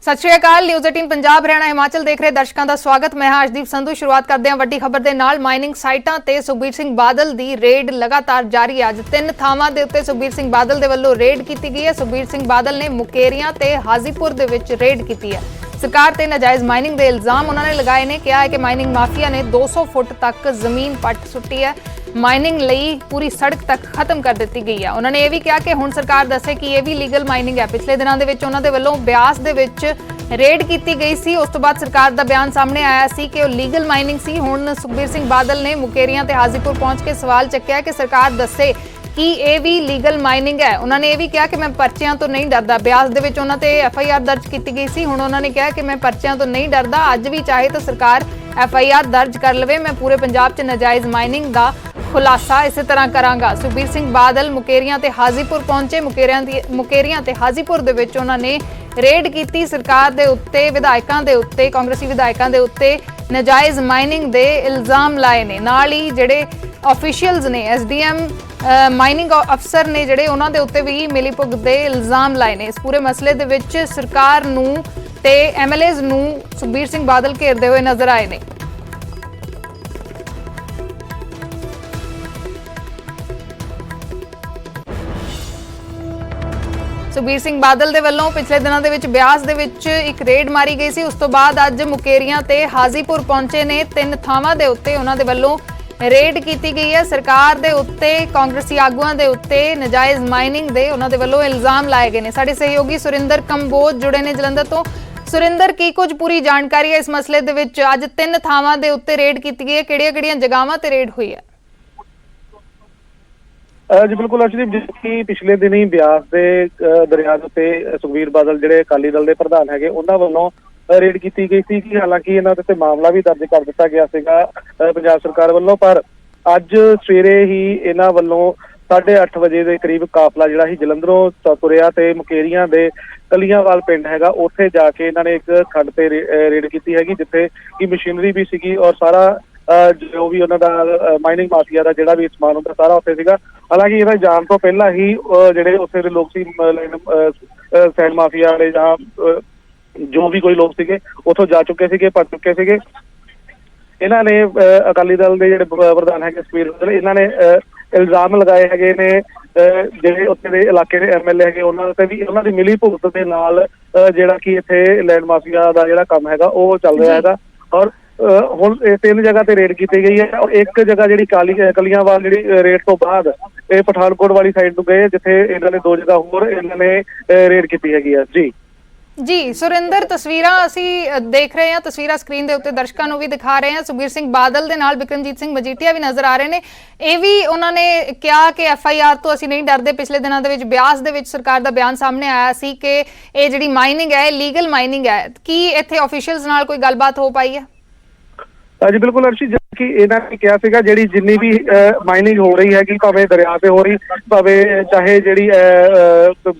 सत श्री अकाल। न्यूज़ 18 पंजाब हरियाणा हिमाचल देख रहे दर्शकों का स्वागत। मैं अर्शदीप संधू। शुरुआत करते हैं वड्डी खबर के नाल। माइनिंग साइटां ते सुखबीर सिंह बादल की रेड लगातार जारी है। अज 3 थावां दे उत्ते सुखबीर सिंह बादल के वल्लों रेड की गई है। सुखबीर सिंह बादल ने मुकेरियां ते हाजीपुर दे विच रेड की है। सरकार ते नाजायज़ माइनिंग के इल्जाम उन्होंने लगाए ने। कहा है कि माइनिंग माफिया ने 200 फुट तक जमीन पट सुट्टी है। माइनिंग लई पूरी सड़क तक खत्म कर दी गई है। उन्होंने यह भी कहा कि हुण सरकार दसे कि यह भी लीगल माइनिंग है। पिछले दिनों के विच उन्हां दे वल्लों ब्यास दे विच रेड की गई सी। उस तो बाद सरकार का बयान सामने आया सी कि लीगल माइनिंग सी। हुण सुखबीर सिंह बादल ने मुकेरियां ते हाजीपुर पहुंच के सवाल चक्या कि सरकार दसे कि यह भी लीगल माइनिंग है। उन्होंने यह भी कहा कि मैं पर्चियां तो नहीं डरदा। ब्यास दे विच उन्हां ते FIR दर्ज की गई सी। हुण उन्होंने कहा कि मैं पर्चियां तो नहीं डरदा, अज भी चाहे तो सरकार FIR दर्ज कर लवे, मैं पूरे पंजाब च नाजायज़ माइनिंग का खुलासा इस तरह करांगा। सुखबीर सिंह बादल मुकेरियां ते हाजीपुर पहुंचे। मुकेरियां ते हाजीपुर दे विच उन्होंने रेड की। सरकार दे उत्ते विधायकों के उत्ते कांग्रेसी विधायकों के उत्ते नाजायज़ माइनिंग के इल्जाम लाए ने। नाल ही जिहड़े ऑफिशियल्स ने SDM माइनिंग अफसर ने जिहड़े उन्हां दे उत्ते भी मिली भुगत के इल्जाम लाए ने। इस पूरे मसले दे विच सरकार नूं ते MLAs नूं सुखबीर सिंह बादल घेरदे हुए नजर आए ने। सुखबीर सिंह बादल दे वल्लों पिछले दिनों दे विच ब्यास दे विच एक रेड मारी गई सी। उस तो बाद अज मुकेरियां ते हाजीपुर पहुंचे ने। 3 थावां दे उत्ते उन्हां दे वल्लों रेड की गई है। सरकार दे उत्ते कांग्रेसी आगुआं दे उत्ते नाजायज़ माइनिंग दे उन्हां दे वल्लों इल्जाम लाए गए ने। साडे सहयोगी सुरिंदर कंबोज जुड़े ने जलंधर तो। सुरिंदर, की कुछ पूरी जानकारी है इस मसले दे विच? अज 3 थावां दे उत्ते रेड की गई है, किहड़ियां-किहड़ियां जगहावां ते रेड हुई है? जी बिल्कुल अर्शदीप, जिसकी पिछले दिन ही ब्यास के दरिया के उत्ते सुखबीर बादल जिहड़े अकाली दल के प्रधान है उन्होंने वालों रेड की गई थी कि हालांकि इन्हों ते मामला भी दर्ज कर दिता गया सीगा पंजाब सरकार वालों, पर अज सवेरे ही इन्हों वालों 8:30 बजे के करीब काफला जिहड़ा ही जलंधरों तुरिया ते मुकेरियां दे कलियावाल पिंड हैगा उत्थे जाके इन्होंने एक खड्ड ते रेड की हैगी, जिथे की मशीनरी भी सीगी और सारा जो भी उन्होंने माइनिंग माफिया का जिहड़ा भी समान होंदा सारा उत्थे सीगा। हालांकि इन्हें जान तो पहला ही जिहड़े उत्थे दे लोग सी सैंड माफिया वाले जां जो भी कोई लोग सीगे उत्थों जा चुके सीगे, भज चुके सीगे। इन्होंने अकाली दल के जिहड़े प्रधान है सुखबीर बादल इन्होंने इल्जाम लगाए हैगे ने जिहड़े उत्थे दे इलाके दे MLA है उन्होंने ते भी उन्होंने मिली भुगत के नाल जिहड़ा कि इत्थे लैंड माफिया का जिहड़ा काम हैगा वो चल रहा हैगा। और हुण 3 जगह ते रेड की गई है और एक जगह जिहड़ी कलियावाल जिहड़ी रेड तो बाद पठानकोट वाली साइड नूं गए, जिथे इन्होंने 2 जगह होर इन्होंने रेड की हैगी है। जी सुरिंदर, तस्वीरां असी देख रहे हैं, तस्वीरां स्क्रीन के उत्ते दर्शकों को भी दिखा रहे हैं। सुखबीर सिंह बादल के नाल बिक्रमजीत सिंह मजीठिया भी नजर आ रहे हैं। ये भी उन्होंने कहा कि FIR तो असी नहीं डरते। पिछले दिनों के विच ब्यास दे विच सरकार का बयान सामने आया सी कि ये जिहड़ी माइनिंग है लीगल माइनिंग है। की इत्थे ऑफिशियल्स नाल कोई गलबात हो पाई है? जी बिल्कुल अर्शी, जबकि इन्होंने कहा सीगा जिहड़ी जिन्नी भी माइनिंग हो रही हैगी भावें दरिया पे हो रही भावें चाहे जिहड़ी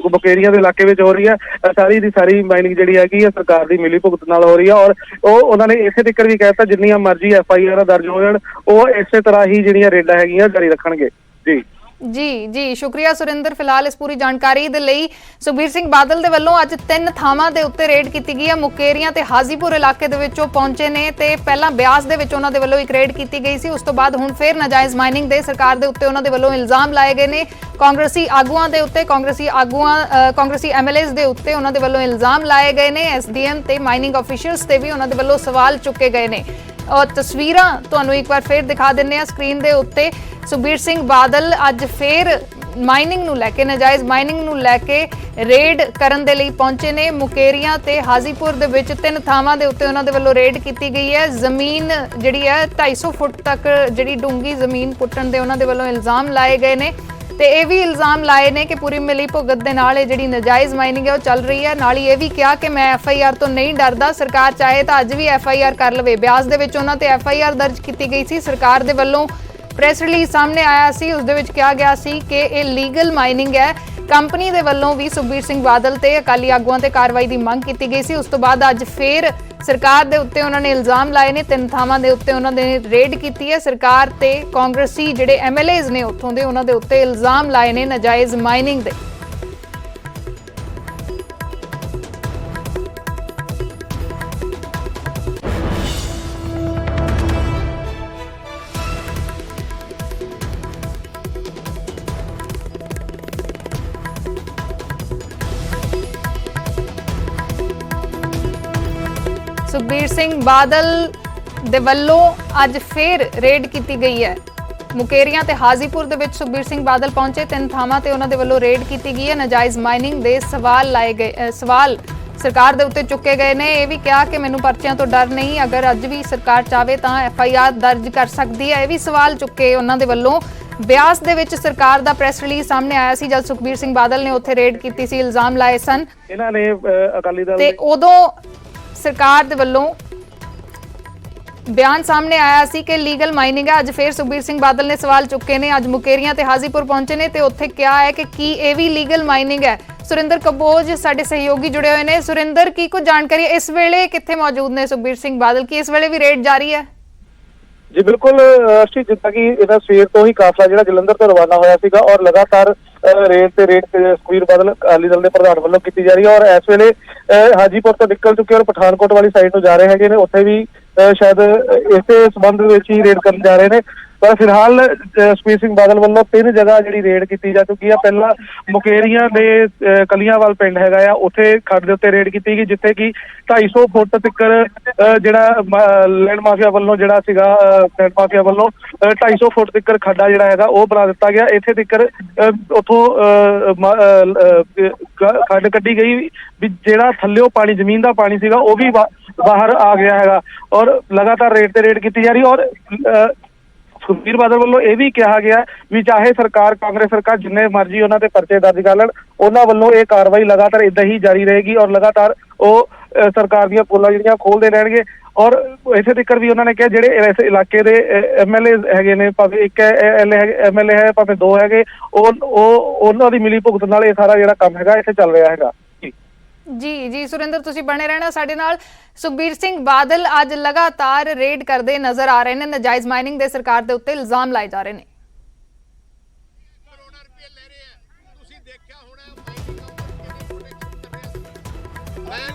मुकेरियां दे इलाके में हो रही है, सारी दी सारी माइनिंग जिहड़ी हैगी सरकार की मिली भुगत नाल हो रही है। और वो उन्होंने इसे तक भी कहता जिन्नियां मर्जी FIR दर्ज हो जाण वो इसे तरह ही जिहड़ियां रेडां हैगियां जारी रखणगे। जी शुक्रिया सुरिंदर फिलहाल इस पूरी जानकारी दे लई। सुखबीर सिंह बादल दे वल्लों अज 3 थावां दे उत्ते रेड की गई है। मुकेरियां ते हाजीपुर इलाके दे विचों पहुंचे ने ते पहला ब्यास दे विच उन्हां दे वल्लों एक रेड की गई सी। उस तो बाद हुण फिर नाजायज़ माइनिंग दे सरकार दे उत्ते उन्हां दे वल्लों इल्जाम लाए गए ने। कांग्रेसी आगुआं दे उत्ते कांग्रेसी MLAs दे उत्ते उन्हां दे वल्लों इल्जाम लाए गए ने। SDM ते माइनिंग ऑफिशियल्स ते भी उन्हां दे वल्लों सवाल चुके गए ने। और तस्वीरां तुहानूं एक बार फिर दिखा दिंदे आ स्क्रीन के उत्ते। सुखबीर सिंह बादल अज फिर माइनिंग नूं लैके नाजायज़ माइनिंग नूं लैके रेड करन दे लई पहुंचे ने। मुकेरियां ते हाजीपुर दे विच 3 थावां दे उत्ते उन्हां दे वल्लों रेड की गई है। जमीन जिहड़ी है 250 फुट तक जिहड़ी डूंगी जमीन पुट्टण दे उन्हां दे वल्लों इल्जाम लाए गए ने। ते ये भी इल्जाम लाए ने कि पूरी मिली भुगत दे नाल जिहड़ी नाजायज़ माइनिंग है वो चल रही है। नाल ये भी कहा कि मैं FIR तो नहीं डरदा, सरकार चाहे तो अज भी FIR कर लवे। ब्यास दे विच उन्हां ते FIR दर्ज की गई सी। सरकार दे वल्लों प्रेस रिलीज सामने आया सी, उस दे विच कहा गया सी कि ये लीगल माइनिंग है। कंपनी दे वल्लों भी सुखबीर सिंह बादल ते अकाली आगुआं ते कार्रवाई की मंग की गई सी। उस तो बाद अज फिर सरकार दे उत्ते उन्होंने इल्जाम लाए ने। 3 थावां दे उत्ते उन्होंने रेड की है। सरकार ते कांग्रेसी जिहड़े MLAs ने उत्थों दे उन्हां दे उत्ते इल्जाम लाए ने नाजायज़ माइनिंग दे। ਸੁਖਬੀਰ ਸਿੰਘ ਬਾਦਲ ਦੇ ਵੱਲੋਂ ਅੱਜ ਫੇਰ ਰੇਡ ਕੀਤੀ ਗਈ ਹੈ। ਮੁਕੇਰੀਆਂ ਤੇ ਹਾਜ਼ੀਪੁਰ ਦੇ ਵਿੱਚ ਸੁਖਬੀਰ ਸਿੰਘ ਬਾਦਲ ਪਹੁੰਚੇ। 3 ਥਾਵਾਂ ਤੇ ਉਹਨਾਂ ਦੇ ਵੱਲੋਂ ਰੇਡ ਕੀਤੀ ਗਈ ਹੈ। ਨਾਜਾਇਜ਼ ਮਾਈਨਿੰਗ ਦੇ ਸਵਾਲ ਸਰਕਾਰ ਦੇ ਉੱਤੇ ਚੁੱਕੇ ਗਏ ਨੇ। ਇਹ ਵੀ ਕਿਹਾ ਕਿ ਮੈਨੂੰ ਪਰਚਿਆਂ ਤੋਂ ਡਰ ਨਹੀਂ, ਅਗਰ ਅੱਜ ਵੀ ਸਰਕਾਰ ਚਾਹੇ ਤਾਂ FIR ਦਰਜ ਕਰ ਸਕਦੀ ਹੈ। ਇਹ ਵੀ ਸਵਾਲ ਚੁੱਕੇ ਉਹਨਾਂ ਦੇ ਵੱਲੋਂ। ਬਿਆਸ ਦੇ ਵਿੱਚ ਸਰਕਾਰ ਦਾ ਪ੍ਰੈਸ ਰਿਲੀਜ਼ ਸਾਹਮਣੇ ਆਇਆ ਸੀ ਜਦ ਸੁਖਬੀਰ ਸਿੰਘ ਬਾਦਲ ਨੇ ਉੱਥੇ ਰੇਡ ਕੀਤੀ ਸੀ, ਇਲਜ਼ਾਮ ਲਾਏ ਸਨ ਇਹਨਾਂ ਨੇ ਅਕਾਲੀ ਦਲ ਤੇ ਉਦੋਂ ਸਰਕਾਰ ਦੇ ਵੱਲੋਂ ਬਿਆਨ ਸਾਹਮਣੇ ਆਇਆ ਸੀ ਕਿ ਲੀਗਲ ਮਾਈਨਿੰਗ ਹੈ। ਅੱਜ ਫੇਰ ਸੁਖਬੀਰ ਸਿੰਘ ਬਾਦਲ ਨੇ ਸਵਾਲ ਚੁੱਕੇ ਨੇ। ਅੱਜ ਮੁਕੇਰੀਆਂ ਤੇ ਹਾਜ਼ੀਪੁਰ ਪਹੁੰਚੇ ਨੇ ਤੇ ਉੱਥੇ ਕਿਹਾ ਹੈ ਕਿ ਕੀ ਇਹ ਵੀ ਲੀਗਲ ਮਾਈਨਿੰਗ ਹੈ। ਸੁਰਿੰਦਰ ਕੰਬੋਜ ਸਾਡੇ ਸਹਿਯੋਗੀ ਜੁੜੇ ਹੋਏ ਨੇ। ਸੁਰਿੰਦਰ, ਕੀ ਕੁਝ ਜਾਣਕਾਰੀ ਇਸ ਵੇਲੇ ਕਿੱਥੇ ਮੌਜੂਦ ਨੇ ਸੁਖਬੀਰ ਸਿੰਘ ਬਾਦਲ? ਕੀ ਇਸ ਵੇਲੇ ਵੀ ਰੇਡ ਜਾਰੀ ਹੈ? ਜੀ ਬਿਲਕੁਲ ਅਰਸ਼ੀ, ਜਿੱਦਾਂ ਕਿ ਇਹਦਾ ਸਵੇਰ ਤੋਂ ਹੀ ਕਾਫਲਾ ਜਿਹੜਾ ਜਲੰਧਰ ਤੋਂ ਰਵਾਨਾ ਹੋਇਆ ਸੀਗਾ ਔਰ ਲਗਾਤਾਰ ਰੇਡ ਤੇ ਸੁਖਬੀਰ ਬਾਦਲ ਅਕਾਲੀ ਦਲ ਦੇ ਪ੍ਰਧਾਨ ਵੱਲੋਂ ਕੀਤੀ ਜਾ ਰਹੀ ਹੈ ਔਰ ਇਸ ਵੇਲੇ ਹਾਜੀਪੁਰ ਤੋਂ ਨਿਕਲ ਚੁੱਕੇ ਔਰ ਪਠਾਨਕੋਟ ਵਾਲੀ ਸਾਈਡ ਨੂੰ ਜਾ ਰਹੇ ਹੈਗੇ ਨੇ। ਉੱਥੇ ਵੀ ਸ਼ਾਇਦ ਇਸੇ ਸੰਬੰਧ ਵਿੱਚ ਹੀ ਰੇਡ ਕਰਨ ਜਾ ਰਹੇ ਨੇ। ਪਰ ਫਿਲਹਾਲ ਸੁਖਬੀਰ ਸਿੰਘ ਬਾਦਲ ਵੱਲੋਂ 3 ਜਗ੍ਹਾ ਜਿਹੜੀ ਰੇਡ ਕੀਤੀ ਜਾ ਚੁੱਕੀ ਹੈ। ਪਹਿਲਾਂ ਮੁਕੇਰੀਆਂ ਦੇ ਕਲੀਆਂਵਾਲ ਪਿੰਡ ਹੈਗਾ ਆ, ਉੱਥੇ ਖੱਡ ਦੇ ਉੱਤੇ ਰੇਡ ਕੀਤੀ ਗਈ ਜਿੱਥੇ ਕਿ 250 ਫੁੱਟ ਤੱਕ ਜਿਹੜਾ ਲੈਂਡ ਮਾਫੀਆ ਵੱਲੋਂ ਜਿਹੜਾ ਸੀਗਾ ਲੈਂਡ ਮਾਫੀਆ ਵੱਲੋਂ 250 ਫੁੱਟ ਤੱਕ ਖੱਡਾ ਜਿਹੜਾ ਹੈਗਾ ਉਹ ਬਣਾ ਦਿੱਤਾ ਗਿਆ। ਇੱਥੇ ਤੱਕ ਉੱਥੋਂ ਖੱਡ ਕੱਢੀ ਗਈ ਵੀ ਜਿਹੜਾ ਥੱਲਿਓ ਪਾਣੀ, ਜ਼ਮੀਨ ਦਾ ਪਾਣੀ ਸੀਗਾ ਉਹ ਵੀ ਬਾਹਰ ਆ ਗਿਆ ਹੈਗਾ ਔਰ ਲਗਾਤਾਰ ਰੇਡ ਤੇ ਰੇਡ ਕੀਤੀ ਜਾ ਰਹੀ ਔਰ ਸੁਖਬੀਰ ਬਾਦਲ ਵੱਲੋਂ ਇਹ ਵੀ ਕਿਹਾ ਗਿਆ ਵੀ ਚਾਹੇ ਸਰਕਾਰ, ਕਾਂਗਰਸ ਸਰਕਾਰ ਜਿੰਨੇ ਮਰਜ਼ੀ ਉਹਨਾਂ ਤੇ ਪਰਚੇ ਦਰਜ ਕਰ ਲੈਣ, ਉਹਨਾਂ ਵੱਲੋਂ ਇਹ ਕਾਰਵਾਈ ਲਗਾਤਾਰ ਇਦਾਂ ਹੀ ਜਾਰੀ ਰਹੇਗੀ ਔਰ ਲਗਾਤਾਰ ਉਹ ਸਰਕਾਰ ਦੀਆਂ ਪੋਲਾਂ ਜਿਹੜੀਆਂ ਖੋਲਦੇ ਰਹਿਣਗੇ। ਔਰ ਇਸੇ ਤੱਕ ਵੀ ਉਹਨਾਂ ਨੇ ਕਿਹਾ ਜਿਹੜੇ ਇਸ ਇਲਾਕੇ ਦੇ MLA ਹੈਗੇ ਨੇ, ਭਾਵੇਂ ਇੱਕ MLA ਹੈ ਭਾਵੇਂ 2 ਹੈਗੇ, ਉਹਨਾਂ ਦੀ ਮਿਲੀ ਭੁਗਤ ਨਾਲ ਇਹ ਸਾਰਾ ਜਿਹੜਾ ਕੰਮ ਹੈਗਾ ਇੱਥੇ ਚੱਲ ਰਿਹਾ ਹੈਗਾ। ਜੀ ਸੁਰਿੰਦਰ, ਤੁਸੀਂ ਬਣੇ ਰਹਿਣਾ ਸਾਡੇ ਨਾਲ। ਸੁਖਬੀਰ ਸਿੰਘ ਬਾਦਲ ਅੱਜ ਲਗਾਤਾਰ ਰੇਡ ਕਰਦੇ ਨਜ਼ਰ ਆ ਰਹੇ ਨੇ। ਨਾਜਾਇਜ਼ ਮਾਈਨਿੰਗ ਦੇ ਸਰਕਾਰ ਦੇ ਉੱਤੇ ਇਲਜ਼ਾਮ ਲਾਏ ਜਾ ਰਹੇ ਨੇ।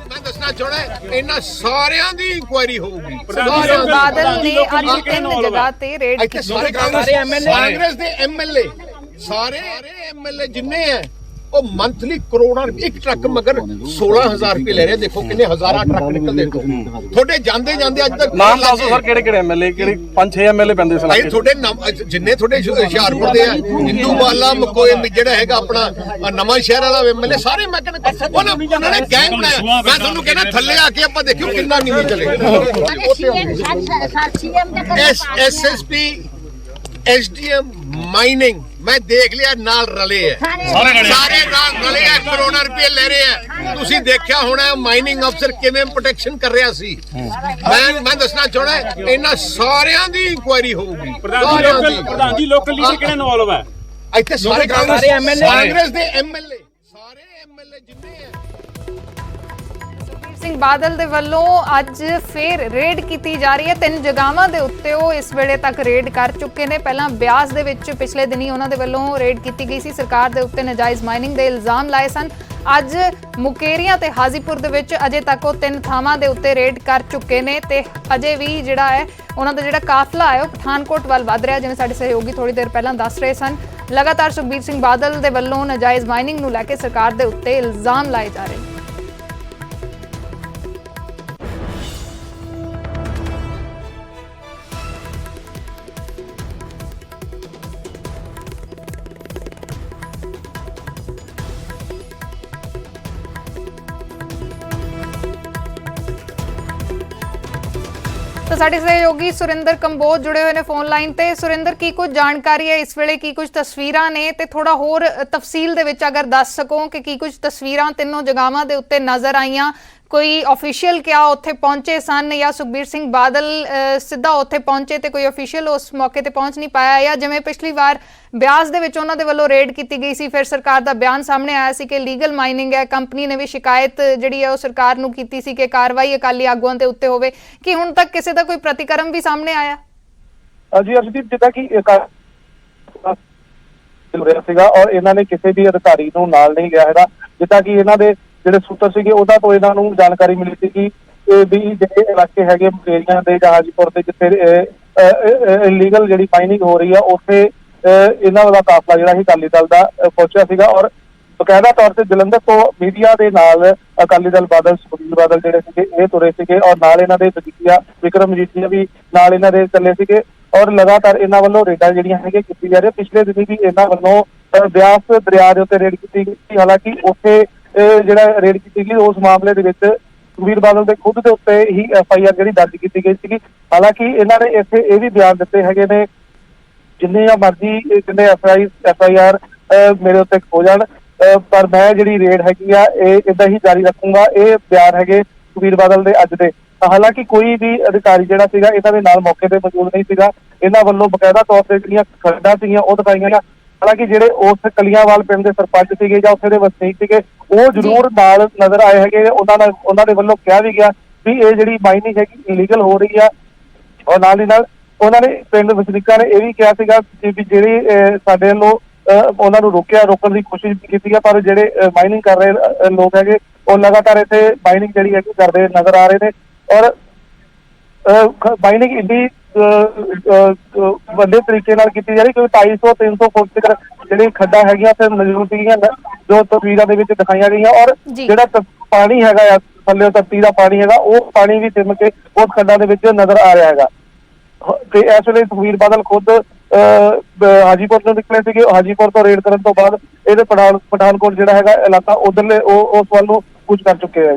ਮੈਂ ਦੱਸਣਾ ਚਾਹੁੰਦਾ ਇਹਨਾਂ ਸਾਰਿਆਂ ਦੀ ਇਨਕੁਆਇਰੀ ਹੋਊਗੀ। ਬਾਦਲ ਨੇ ਅੱਜ 3 ਜਗ੍ਹਾ ਤੇ ਰੇਡ ਕੀਤੀ। ਕਾਂਗਰਸ ਦੇ MLA ਸਾਰੇ MLA ਜਿੰਨੇ ਹੈ ਉਹ ਮੰਥਲੀ ਕਰੋੜਾਂ ਰੁਪਏ, ਇੱਕ ਟਰੱਕ ਮਗਰ 16,000 ਰੁਪਏ ਲੈ ਰਹੇ। ਦੇਖੋ ਕਿੰਨੇ ਹਜ਼ਾਰਾਂ ਟਰੱਕ ਨਿਕਲਦੇ ਤੁਹਾਡੇ ਜਾਂਦੇ ਅੱਜ ਤੱਕ। ਨਾਮ ਦੱਸੋ ਸਰ, ਕਿਹੜੇ MLA, ਕਿਹੜੇ 5-6 MLA ਪੈਂਦੇ ਸਰ ਤੁਹਾਡੇ ਜਿੰਨੇ ਤੁਹਾਡੇ ਹੁਸ਼ਿਆਰਪੁਰ ਦੇ ਆ, ਹਿੰਦੂ ਮਾਲਾ ਮਕੋਏ ਜਿਹੜਾ ਹੈਗਾ ਆਪਣਾ ਨਵਾਂ ਸ਼ਹਿਰ ਵਾਲਾ MLA, ਸਾਰੇ ਮੈਂ ਕਹਿੰਦਾ ਉਹਨਾਂ ਨੇ ਗੈਂਗ ਬਣਾਇਆ। ਮੈਂ ਤੁਹਾਨੂੰ ਕਹਿੰਦਾ ਥੱਲੇ ਆ ਕੇ ਆਪਾਂ ਦੇਖਿਓ ਕਿੰਨਾ ਨੀਵੇਂ ਚਲੇ। SSP SDM ਮਾਈਨਿੰਗ ਮੈਂ ਦੇਖ ਲਿਆ ਨਾਲ ਰਲੇ ਹੈ, ਸਾਰੇ ਨਾਲ ਰਲੇ ਹੈ, ਕਰੋੜਾਂ ਰੁਪਏ ਲੈ ਰਹੇ ਹੈ। ਤੁਸੀਂ ਦੇਖਿਆ ਹੋਣਾ ਮਾਈਨਿੰਗ ਅਫਸਰ ਕਿਵੇਂ ਪ੍ਰੋਟੈਕਸ਼ਨ ਕਰ ਰਿਹਾ ਸੀ। ਮੈਂ ਦੱਸਣਾ ਚਾਹੁੰਦਾ ਇਹਨਾਂ ਸਾਰਿਆਂ ਦੀ ਇਨਕੁਆਇਰੀ ਹੋਊਗੀ। ਪ੍ਰਧਾਨ ਜੀ ਲੋਕਲ ਲੀਡਰ ਕਿਹੜੇ ਇਨਵੋਲਵ ਹੈ ਇੱਥੇ? ਸਾਰੇ ਕਾਂਗਰਸ ਦੇ MLA ਸਾਰੇ MLA ਜਿੰਨੇ ਹੈ। ਸਿੰਘ ਬਾਦਲ ਦੇ ਵੱਲੋਂ ਅੱਜ ਫੇਰ ਰੇਡ ਕੀਤੀ ਜਾ ਰਹੀ ਹੈ। 3 ਜਗ੍ਹਾਵਾਂ ਦੇ ਉੱਤੇ ਉਹ ਇਸ ਵੇਲੇ ਤੱਕ ਰੇਡ ਕਰ ਚੁੱਕੇ ਨੇ। ਪਹਿਲਾਂ ਬਿਆਸ ਦੇ ਵਿੱਚ ਪਿਛਲੇ ਦਿਨੀ ਉਹਨਾਂ ਦੇ ਵੱਲੋਂ ਰੇਡ ਕੀਤੀ ਗਈ ਸੀ, ਸਰਕਾਰ ਦੇ ਉੱਤੇ ਨਾਜਾਇਜ਼ ਮਾਈਨਿੰਗ ਦੇ ਇਲਜ਼ਾਮ ਲਾਏ ਸਨ। ਅੱਜ ਮੁਕੇਰੀਆਂ ਤੇ ਹਾਜ਼ੀਪੁਰ ਦੇ ਵਿੱਚ ਅਜੇ ਤੱਕ ਉਹ 3 ਥਾਵਾਂ ਦੇ ਉੱਤੇ ਰੇਡ ਕਰ ਚੁੱਕੇ ਨੇ ਤੇ ਅਜੇ ਵੀ ਜਿਹੜਾ ਹੈ ਉਹਨਾਂ ਦਾ ਜਿਹੜਾ ਕਾਫਲਾ ਹੈ ਉਹ ਪਠਾਨਕੋਟ ਵੱਲ ਵੱਧ ਰਿਹਾ। ਜਿਵੇਂ ਸਾਡੇ ਸਹਿਯੋਗੀ ਥੋੜੀ ਦੇਰ ਪਹਿਲਾਂ ਦੱਸ ਰਹੇ ਸਨ, ਲਗਾਤਾਰ ਸੁਖਬੀਰ ਸਿੰਘ ਬਾਦਲ ਦੇ ਵੱਲੋਂ ਨਾਜਾਇਜ਼ ਮਾਈਨਿੰਗ ਨੂੰ ਲੈ ਕੇ ਸਰਕਾਰ ਦੇ ਉੱਤੇ ਇਲਜ਼ਾਮ ਲਾਏ ਜਾ ਰਹੇ ਨੇ। ਤਾਂ ਸਾਡੇ ਸਹਿਯੋਗੀ ਸੁਰਿੰਦਰ ਕੰਬੋਜ ਜੁੜੇ ਹੋਏ ਨੇ ਫੋਨ ਲਾਈਨ ਤੇ। ਸੁਰਿੰਦਰ, ਕੀ ਕੁਝ ਜਾਣਕਾਰੀ ਹੈ ਇਸ ਵੇਲੇ, ਕੀ ਕੁਝ ਤਸਵੀਰਾਂ ਨੇ ਤੇ ਥੋੜਾ ਹੋਰ ਤਫਸੀਲ ਦੇ ਵਿੱਚ ਅਗਰ ਦੱਸ ਸਕੋ ਕਿ ਕੀ ਕੁਝ ਤਸਵੀਰਾਂ 3 ਜਗ੍ਹਾਵਾਂ ਦੇ ਉੱਤੇ ਨਜ਼ਰ ਆਈਆਂ? ਕੋਈ ਅਫੀਸ਼ੀਅਲ ਕਿਆ ਉੱਥੇ ਪਹੁੰਚੇ ਸਨ ਜਾਂ ਸੁਖਬੀਰ ਸਿੰਘ ਬਾਦਲ ਸਿੱਧਾ ਉੱਥੇ ਪਹੁੰਚੇ ਤੇ ਕੋਈ ਅਫੀਸ਼ੀਅਲ ਉਸ ਮੌਕੇ ਤੇ ਪਹੁੰਚ ਨਹੀਂ ਪਾਇਆ, ਜਾਂ ਜਿਵੇਂ ਪਿਛਲੀ ਵਾਰ ਬਿਆਸ ਦੇ ਵਿੱਚ ਉਹਨਾਂ ਦੇ ਵੱਲੋਂ ਰੇਡ ਕੀਤੀ ਗਈ ਸੀ, ਫਿਰ ਸਰਕਾਰ ਦਾ ਬਿਆਨ ਸਾਹਮਣੇ ਆਇਆ ਸੀ ਕਿ ਲੀਗਲ ਮਾਈਨਿੰਗ ਹੈ, ਕੰਪਨੀ ਨੇ ਵੀ ਸ਼ਿਕਾਇਤ ਜਿਹੜੀ ਹੈ ਉਹ ਸਰਕਾਰ ਨੂੰ ਕੀਤੀ ਸੀ ਕਿ ਕਾਰਵਾਈ ਅਕਾਲੀ ਆਗੂਆਂ ਦੇ ਉੱਤੇ ਹੋਵੇ, ਕਿ ਹੁਣ ਤੱਕ ਕਿਸੇ ਦਾ ਕੋਈ ਪ੍ਰਤੀਕਰਮ ਵੀ ਸਾਹਮਣੇ ਆਇਆ? ਜੀ ਅਰਸ਼ਦੀਪ, ਜਿੱਦਾਂ ਕਿ ਸੀਗਾ ਔਰ ਇਹਨਾਂ ਨੇ ਕਿਸੇ ਵੀ ਅਧਿਕਾਰੀ ਨੂੰ ਨਾਲ ਨਹੀਂ ਗਿਆ ਹੈਗਾ। ਜਿੱਦਾਂ ਕਿ ਇਹਨਾਂ ਦੇ ਜਿਹੜੇ ਸੂਤਰ ਸੀਗੇ ਉਹਨਾਂ ਤੋਂ ਇਹਨਾਂ ਨੂੰ ਜਾਣਕਾਰੀ ਮਿਲੀ ਸੀ ਕਿ ਵੀ ਜਿਹੜੇ ਇਲਾਕੇ ਹੈਗੇ ਮੁਕੇਰੀਆਂ ਦੇ, ਹਾਜੀਪੁਰ ਦੇ, ਜਿੱਥੇ ਇਲੀਗਲ ਜਿਹੜੀ ਮਾਈਨਿੰਗ ਹੋ ਰਹੀ ਆ, ਉੱਥੇ ਇਹਨਾਂ ਦਾ ਕਾਫਲਾ ਜਿਹੜਾ ਸੀ ਅਕਾਲੀ ਦਲ ਦਾ ਪਹੁੰਚਿਆ ਸੀਗਾ ਔਰ ਬਕਾਇਦਾ ਤੌਰ ਤੇ ਜਲੰਧਰ ਤੋਂ ਮੀਡੀਆ ਦੇ ਨਾਲ ਅਕਾਲੀ ਦਲ ਬਾਦਲ ਸੁਖਬੀਰ ਬਾਦਲ ਜਿਹੜੇ ਸੀਗੇ ਇਹ ਤੁਰੇ ਸੀਗੇ ਔਰ ਨਾਲ ਇਹਨਾਂ ਦੇ ਮਜੀਠੀਆ ਵਿਕਰਮ ਮਜੀਠੀਆ ਵੀ ਨਾਲ ਇਹਨਾਂ ਦੇ ਚੱਲੇ ਸੀਗੇ ਔਰ ਲਗਾਤਾਰ ਇਹਨਾਂ ਵੱਲੋਂ ਰੇਡਾਂ ਜਿਹੜੀਆਂ ਹੈਗੀਆਂ ਕੀਤੀ ਜਾ ਰਹੀਆਂ। ਪਿਛਲੇ ਦਿਨੀ ਵੀ ਇਹਨਾਂ ਵੱਲੋਂ ਬਿਆਸ ਦਰਿਆ ਦੇ ਉੱਤੇ ਰੇਡ ਕੀਤੀ ਗਈ ਸੀ। ਹਾਲਾਂਕਿ ਉੱਥੇ ਜਿਹੜਾ ਰੇਡ ਕੀਤੀ ਗਈ ਉਸ ਮਾਮਲੇ ਦੇ ਵਿੱਚ ਸੁਖਬੀਰ ਬਾਦਲ ਦੇ ਖੁਦ ਦੇ ਉੱਤੇ ਹੀ FIR ਜਿਹੜੀ ਦਰਜ ਕੀਤੀ ਗਈ ਸੀਗੀ। ਹਾਲਾਂਕਿ ਇਹਨਾਂ ਨੇ ਇੱਥੇ ਇਹ ਵੀ ਬਿਆਨ ਦਿੱਤੇ ਹੈਗੇ ਨੇ ਜਿੰਨੀਆਂ ਮਰਜ਼ੀ ਜਿੰਨੇ FIR ਮੇਰੇ ਉੱਤੇ ਹੋ ਜਾਣ ਪਰ ਮੈਂ ਜਿਹੜੀ ਰੇਡ ਹੈਗੀ ਆ ਇਹ ਏਦਾਂ ਹੀ ਜਾਰੀ ਰੱਖੂੰਗਾ। ਇਹ ਬਿਆਨ ਹੈਗੇ ਸੁਖਬੀਰ ਬਾਦਲ ਦੇ ਅੱਜ ਦੇ। ਹਾਲਾਂਕਿ ਕੋਈ ਵੀ ਅਧਿਕਾਰੀ ਜਿਹੜਾ ਸੀਗਾ ਇਹਨਾਂ ਦੇ ਨਾਲ ਮੌਕੇ ਤੇ ਮੌਜੂਦ ਨਹੀਂ ਸੀਗਾ। ਇਹਨਾਂ ਵੱਲੋਂ ਬਕਾਇਦਾ ਤੌਰ ਤੇ ਜਿਹੜੀਆਂ ਖੱਡਾਂ ਸੀਗੀਆਂ ਉਹ ਦਿਖਾਈਆਂ ਗਈਆਂ। ਹਾਲਾਂਕਿ ਜਿਹੜੇ ਉਸ ਕਲੀਆਂਵਾਲ ਪਿੰਡ ਦੇ ਸਰਪੰਚ ਸੀਗੇ ਜਾਂ ਉੱਥੇ ਦੇ ਵਸਨੀਕ ਸੀਗੇ ਉਹ ਜ਼ਰੂਰ ਨਾਲ ਨਜ਼ਰ ਆਏ ਹੈਗੇ। ਉਹਨਾਂ ਦੇ ਵੱਲੋਂ ਕਿਹਾ ਵੀ ਗਿਆ ਵੀ ਇਹ ਜਿਹੜੀ ਮਾਈਨਿੰਗ ਹੈਗੀ ਇਲੀਗਲ ਹੋ ਰਹੀ ਆ ਔਰ ਨਾਲ ਦੀ ਨਾਲ ਉਹਨਾਂ ਨੇ ਪਿੰਡ ਵਸਨੀਕਾਂ ਨੇ ਇਹ ਵੀ ਕਿਹਾ ਸੀਗਾ ਕਿ ਜਿਹੜੀ ਸਾਡੇ ਵੱਲੋਂ ਉਹਨਾਂ ਨੂੰ ਰੋਕਣ ਦੀ ਕੋਸ਼ਿਸ਼ ਕੀਤੀ ਹੈ ਪਰ ਜਿਹੜੇ ਮਾਈਨਿੰਗ ਕਰ ਰਹੇ ਲੋਕ ਹੈਗੇ ਉਹ ਲਗਾਤਾਰ ਇੱਥੇ ਮਾਈਨਿੰਗ ਜਿਹੜੀ ਹੈਗੀ ਕਰਦੇ ਨਜ਼ਰ ਆ ਰਹੇ ਨੇ ਔਰ ਮਾਈਨਿੰਗ ਇੰਨੀ ਵੱਡੇ ਤਰੀਕੇ ਨਾਲ ਕੀਤੀ ਜਾ ਰਹੀ ਕਿਉਂਕਿ 250-300 ਫੁੱਟ ਤੱਕ ਜਿਹੜੀ ਖੱਡਾਂ ਹੈਗੀਆਂ ਉੱਥੇ ਮੌਜੂਦ ਸੀਗੀਆਂ ਜੋ ਤਸਵੀਰਾਂ ਦੇ ਵਿੱਚ ਦਿਖਾਈਆਂ ਗਈਆਂ ਔਰ ਜਿਹੜਾ ਪਾਣੀ ਹੈਗਾ ਥੱਲੇ ਧਰਤੀ ਦਾ ਪਾਣੀ ਹੈਗਾ ਉਹ ਪਾਣੀ ਵੀ ਸਿਮ ਕੇ ਉਸ ਖੱਡਾਂ ਦੇ ਵਿੱਚ ਨਜ਼ਰ ਆ ਰਿਹਾ ਹੈਗਾ। ਤੇ ਇਸ ਵੇਲੇ ਸੁਖਬੀਰ ਬਾਦਲ ਖੁਦ ਹਾਜੀਪੁਰ ਤੋਂ ਨਿਕਲੇ ਸੀਗੇ। ਹਾਜੀਪੁਰ ਤੋਂ ਰੇਡ ਕਰਨ ਤੋਂ ਬਾਅਦ ਇਹਦੇ ਪਠਾਨਕੋਟ ਜਿਹੜਾ ਹੈਗਾ ਇਲਾਕਾ ਉਧਰਲੇ ਉਸ ਵੱਲ ਨੂੰ ਕੁਝ ਕਰ ਚੁੱਕੇ ਹੈ।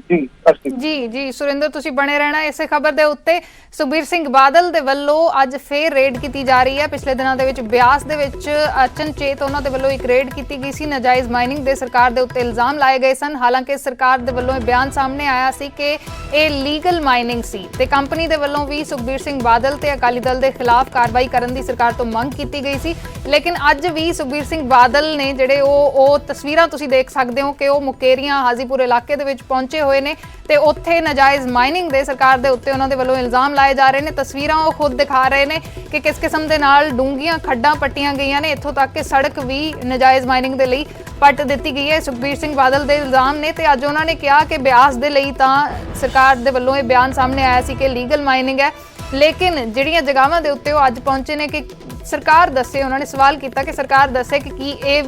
ਜੀ ਸੁਰਿੰਦਰ ਤੁਸੀਂ ਬਣੇ ਰਹਿਣਾ ਇਸੇ ਖਬਰ ਦੇ ਉੱਤੇ। ਸੁਖਬੀਰ ਸਿੰਘ ਬਾਦਲ ਦੇ ਵੱਲੋਂ ਅੱਜ ਫੇਰ ਰੇਡ ਕੀਤੀ ਜਾ ਰਹੀ ਹੈ। ਪਿਛਲੇ ਦਿਨਾਂ ਦੇ ਵਿੱਚ ਬਿਆਸ ਦੇ ਵਿੱਚ ਅਚਨਚੇਤ ਉਹਨਾਂ ਦੇ ਵੱਲੋਂ ਇੱਕ ਰੇਡ ਕੀਤੀ ਗਈ ਸੀ। ਨਾਜਾਇਜ਼ ਮਾਈਨਿੰਗ ਦੇ ਸਰਕਾਰ ਦੇ ਉੱਤੇ ਇਲਜ਼ਾਮ ਲਾਏ ਗਏ ਸਨ। ਹਾਲਾਂਕਿ ਸਰਕਾਰ ਦੇ ਵੱਲੋਂ ਇਹ ਬਿਆਨ ਸਾਹਮਣੇ ਆਇਆ ਸੀ ਕਿ ਇਹ ਲੀਗਲ ਮਾਈਨਿੰਗ ਸੀ ਤੇ ਕੰਪਨੀ ਦੇ ਵੱਲੋਂ ਵੀ ਸੁਖਬੀਰ ਸਿੰਘ ਬਾਦਲ ਤੇ ਅਕਾਲੀ ਦਲ ਦੇ ਖਿਲਾਫ ਕਾਰਵਾਈ ਕਰਨ ਦੀ ਸਰਕਾਰ ਤੋਂ ਮੰਗ ਕੀਤੀ ਗਈ ਸੀ। ਲੇਕਿਨ ਅੱਜ ਵੀ ਸੁਖਬੀਰ ਸਿੰਘ ਬਾਦਲ ਨੇ ਜਿਹੜੇ ਉਹ ਤਸਵੀਰਾਂ ਤੁਸੀਂ ਦੇਖ ਸਕਦੇ ਹੋ ਕਿ ਉਹ ਮੁਕੇਰੀਆਂ ਹਾਜੀਪੁਰ ਇਲਾਕੇ ਦੇ ਵਿੱਚ ਪਹੁੰਚੇ ਹੋਏ ਨੇ ਤੇ ਉੱਥੇ ਨਾਜਾਇਜ਼ ਮਾਈਨਿੰਗ ਦੇ ਸਰਕਾਰ ਦੇ ਉੱਤੇ ਉਹਨਾਂ ਦੇ ਵੱਲੋਂ ਇਲਜ਼ਾਮ ਲਾਏ ਜਾ ਰਹੇ ਨੇ। ਤਸਵੀਰਾਂ ਉਹ ਖੁਦ ਦਿਖਾ ਰਹੇ ਨੇ ਕਿ ਕਿਸ ਕਿਸਮ ਦੇ ਨਾਲ ਡੂੰਘੀਆਂ ਖੱਡਾਂ ਪੱਟੀਆਂ ਗਈਆਂ ਨੇ। ਇੱਥੋਂ ਤੱਕ ਕਿ ਸੜਕ ਵੀ ਨਾਜਾਇਜ਼ ਮਾਈਨਿੰਗ ਦੇ ਲਈ ਪੱਟ ਦਿੱਤੀ ਗਈ ਹੈ। ਸੁਖਬੀਰ ਸਿੰਘ ਬਾਦਲ ਦੇ ਇਲਜ਼ਾਮ ਨੇ ਤੇ ਅੱਜ ਉਹਨਾਂ ਨੇ ਕਿਹਾ ਕਿ ਬਿਆਸ ਦੇ ਲਈ ਤਾਂ ਸਰਕਾਰ ਦੇ ਵੱਲੋਂ ਇਹ ਬਿਆਨ ਸਾਹਮਣੇ ਆਇਆ ਸੀ ਕਿ ਲੀਗਲ ਮਾਈਨਿੰਗ ਹੈ ਲੇਕਿਨ ਜਿਹੜੀਆਂ ਜਗ੍ਹਾਵਾਂ ਦੇ ਉੱਤੇ ਉਹ ਅੱਜ ਪਹੁੰਚੇ ਨੇ ਕਿ ਸਰਕਾਰ ਦੱਸੇ। ਉਹਨਾਂ ਨੇ ਸਵਾਲ ਕੀਤਾ ਕਿ ਸਰਕਾਰ ਦੱਸੇ ਕਿ ਕੀ ਇਹ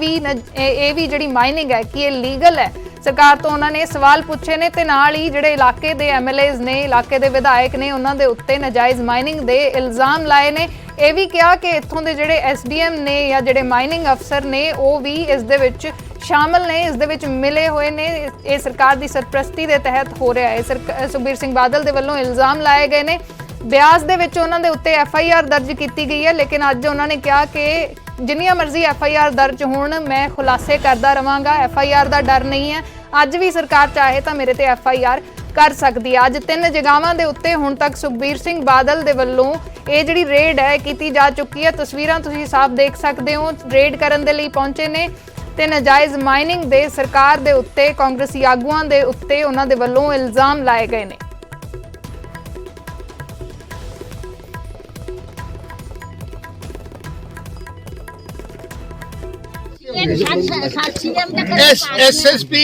ਵੀ ਜਿਹੜੀ ਮਾਈਨਿੰਗ ਹੈ ਕਿ ਇਹ ਲੀਗਲ ਹੈ। ਸਰਕਾਰ ਤੋਂ ਉਹਨਾਂ ਨੇ ਸਵਾਲ ਪੁੱਛੇ ਨੇ ਤੇ ਨਾਲ ਹੀ ਜਿਹੜੇ ਇਲਾਕੇ ਦੇ MLAs ਨੇ ਇਲਾਕੇ ਦੇ ਵਿਧਾਇਕ ਨੇ ਉਹਨਾਂ ਦੇ ਉੱਤੇ ਨਾਜਾਇਜ਼ ਮਾਈਨਿੰਗ ਦੇ ਇਲਜ਼ਾਮ ਲਾਏ ਨੇ। ਇਹ ਵੀ ਕਿਹਾ ਕਿ ਇੱਥੋਂ ਦੇ ਜਿਹੜੇ SDM ਨੇ ਜਾਂ ਜਿਹੜੇ ਮਾਈਨਿੰਗ ਅਫਸਰ ਨੇ ਉਹ ਵੀ ਇਸ ਦੇ ਵਿੱਚ ਸ਼ਾਮਲ ਨੇ, ਇਸ ਦੇ ਵਿੱਚ ਮਿਲੇ ਹੋਏ ਨੇ। ਇਹ ਸਰਕਾਰ ਦੀ ਸਰਪ੍ਰਸਤੀ ਦੇ ਤਹਿਤ ਹੋ ਰਿਹਾ ਹੈ। ਸੁਖਬੀਰ ਸਿੰਘ ਬਾਦਲ ਦੇ ਵੱਲੋਂ ਇਲਜ਼ਾਮ ਲਾਏ ਗਏ ਨੇ। ਬਿਆਸ ਦੇ ਵਿੱਚ ਉਹਨਾਂ ਦੇ ਉੱਤੇ FIR ਦਰਜ ਕੀਤੀ ਗਈ ਹੈ ਲੇਕਿਨ ਅੱਜ ਉਹਨਾਂ ਨੇ ਕਿਹਾ ਕਿ ਜਿੰਨੀਆਂ ਮਰਜ਼ੀ FIR ਦਰਜ ਹੋਣ ਮੈਂ ਖੁਲਾਸੇ ਕਰਦਾ ਰਵਾਂਗਾ। FIR ਦਾ ਡਰ ਨਹੀਂ ਹੈ। ਅੱਜ ਵੀ ਸਰਕਾਰ ਚਾਹੇ ਤਾਂ ਮੇਰੇ ਤੇ FIR ਕਰ ਸਕਦੀ ਹੈ। ਅੱਜ 3 ਜਗ੍ਹਾਵਾਂ ਦੇ ਉੱਤੇ ਹੁਣ ਤੱਕ ਸੁਖਬੀਰ ਸਿੰਘ ਬਾਦਲ ਦੇ ਵੱਲੋਂ ਇਹ ਜਿਹੜੀ ਰੇਡ ਹੈ ਕੀਤੀ ਜਾ ਚੁੱਕੀ ਹੈ। ਤਸਵੀਰਾਂ ਤੁਸੀਂ ਸਾਫ਼ ਦੇਖ ਸਕਦੇ ਹੋ। ਰੇਡ ਕਰਨ ਦੇ ਲਈ ਪਹੁੰਚੇ ਨੇ ਤੇ ਨਾਜਾਇਜ਼ ਮਾਈਨਿੰਗ ਦੇ ਸਰਕਾਰ ਦੇ ਉੱਤੇ ਕਾਂਗਰਸੀ ਆਗੂਆਂ ਦੇ ਉੱਤੇ ਉਹਨਾਂ ਦੇ ਵੱਲੋਂ ਇਲਜ਼ਾਮ ਲਾਏ ਗਏ ਨੇ। SSP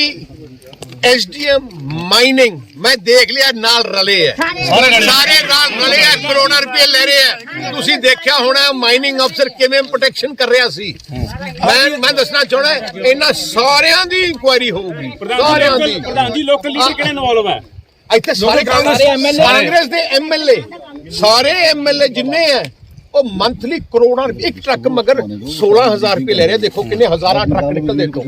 SDM ਮਾਈਨਿੰਗ ਮੈਂ ਦੇਖ ਲਿਆ ਨਾਲ ਰਲੇ ਹੈ ਸਾਰੇ ਨਾਲ ਰਲੇ ਹੈ ਕਰੋੜਾਂ ਰੁਪਏ ਲੈ ਰਹੇ ਹੈ। ਤੁਸੀਂ ਦੇਖਿਆ ਹੋਣਾ ਮਾਈਨਿੰਗ ਅਫਸਰ ਕਿਵੇਂ ਪ੍ਰੋਟੈਕਸ਼ਨ ਕਰ ਰਿਹਾ ਸੀ। ਮੈਂ ਦੱਸਣਾ ਚਾਹੁੰਦਾ ਇਹਨਾਂ ਸਾਰਿਆਂ ਦੀ ਇਨਕੁਆਇਰੀ ਹੋਊਗੀ। ਸਾਰਿਆਂ ਦੀ ਪ੍ਰਧਾਨ ਜੀ ਲੋਕਲ ਲੀਡਰ ਕਿਹੜੇ ਇਨਵੋਲਵ ਹੈ ਇੱਥੇ ਸਾਰੇ ਕਾਂਗਰਸ ਦੇ MLA ਸਾਰੇ MLA ਜਿੰਨੇ ਹੈ ਉਹ ਮੰਥਲੀ ਕਰੋੜਾਂ ਰੁਪਏ ਇੱਕ ਟਰੱਕ ਮਗਰ 16000 ਰੁਪਏ ਲੈ ਰਹੇ। ਦੇਖੋ ਕਿੰਨੇ ਹਜ਼ਾਰਾਂ ਟਰੱਕ ਨਿਕਲਦੇ ਤੋਂ